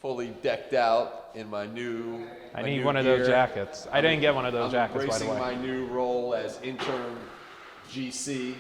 fully decked out in my new I need one of those jackets. I didn't get one of those jackets, by the way. I'm embracing my new role as intern GC.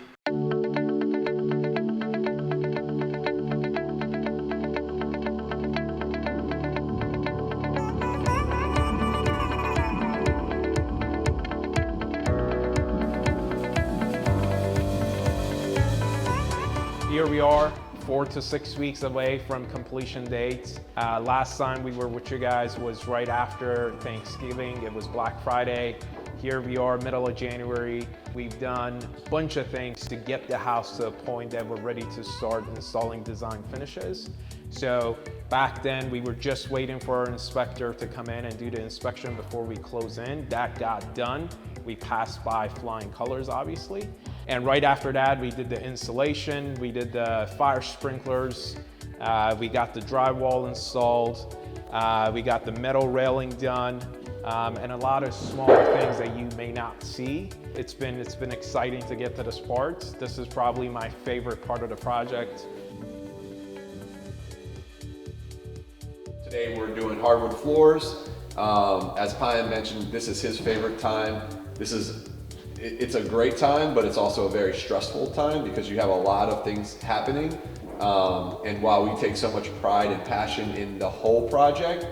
Here we are, 4 to 6 weeks away from completion dates. Last time we were with you guys was right after Thanksgiving. It was Black Friday. Here we are, middle of January. We've done a bunch of things to get the house to a point that we're ready to start installing design finishes. So back then we were just waiting for our inspector to come in and do the inspection before we close in. That got done. We passed by flying colors, obviously. And right after that, we did the insulation, we did the fire sprinklers, we got the drywall installed, we got the metal railing done, and a lot of smaller things that you may not see. It's been exciting to get to this part. This is probably my favorite part of the project. Today we're doing hardwood floors. As Payam mentioned, this is his favorite time. It's a great time, but it's also a very stressful time because you have a lot of things happening. And while we take so much pride and passion in the whole project,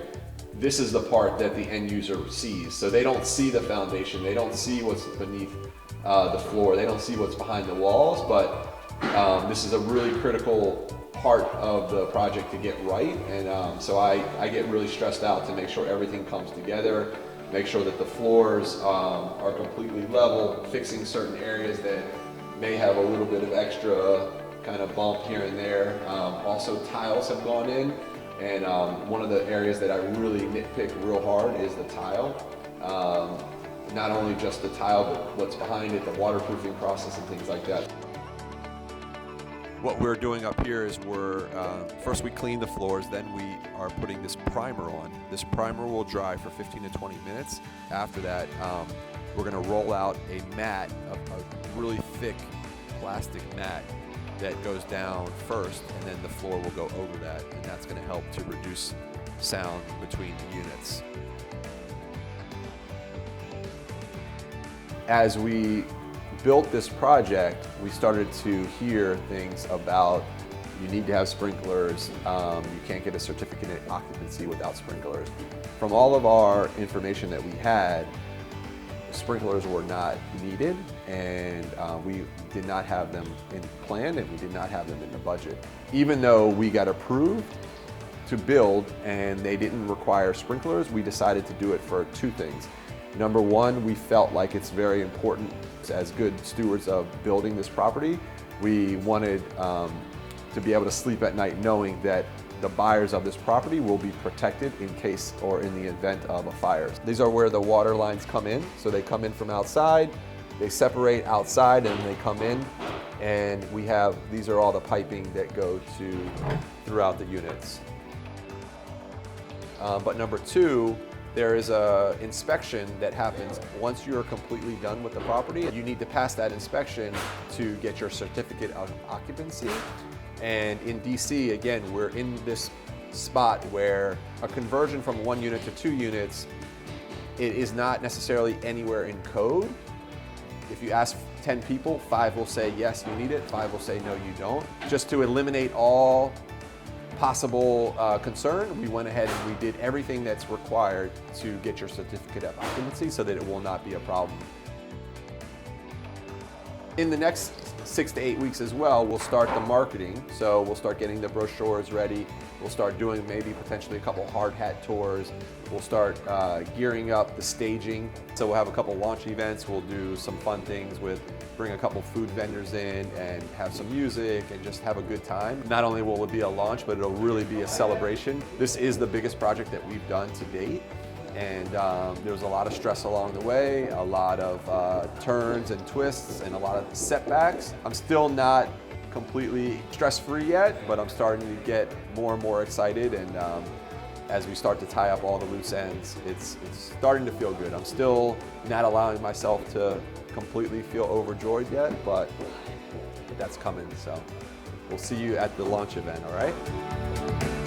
this is the part that the end user sees. So they don't see the foundation, they don't see what's beneath the floor, they don't see what's behind the walls, but this is a really critical part of the project to get right. And so I get really stressed out to make sure everything comes together. Make sure that the floors are completely level, fixing certain areas that may have a little bit of extra kind of bump here and there. Also tiles have gone in, and one of the areas that I really nitpick real hard is the tile. Not only just the tile, but what's behind it, the waterproofing process and things like that. What we're doing up here is first we clean the floors, then we are putting this primer on. This primer will dry for 15 to 20 minutes. After that, we're gonna roll out a mat, a really thick plastic mat that goes down first, and then the floor will go over that, and that's gonna help to reduce sound between the units. As we built this project, we started to hear things about you need to have sprinklers, you can't get a certificate of occupancy without sprinklers. From all of our information that we had, sprinklers were not needed, and we did not have them in plan, and we did not have them in the budget. Even though we got approved to build and they didn't require sprinklers, we decided to do it for two things. Number one, we felt like it's very important as good stewards of building this property. We wanted to be able to sleep at night knowing that the buyers of this property will be protected in case or in the event of a fire. These are where the water lines come in. So they come in from outside, they separate outside, and they come in. And these are all the piping that go throughout the units. But number two, there is an inspection that happens once you're completely done with the property. You need to pass that inspection to get your certificate of occupancy. And in DC, again, we're in this spot where a conversion from 1 unit to 2 units, it is not necessarily anywhere in code. If you ask 10 people, 5 will say, yes, you need it, 5 will say, no, you don't. Just to eliminate all possible concern, we went ahead and we did everything that's required to get your certificate of occupancy so that it will not be a problem. In the next 6 to 8 weeks as well, we'll start the marketing. So we'll start getting the brochures ready. We'll start doing maybe potentially a couple hard hat tours. We'll start gearing up the staging. So we'll have a couple launch events. We'll do some fun things bring a couple food vendors in and have some music and just have a good time. Not only will it be a launch, but it'll really be a celebration. This is the biggest project that we've done to date. And there was a lot of stress along the way, a lot of turns and twists, and a lot of setbacks. I'm still not completely stress-free yet, but I'm starting to get more and more excited, and as we start to tie up all the loose ends, it's starting to feel good. I'm still not allowing myself to completely feel overjoyed yet, but that's coming, so we'll see you at the launch event, all right?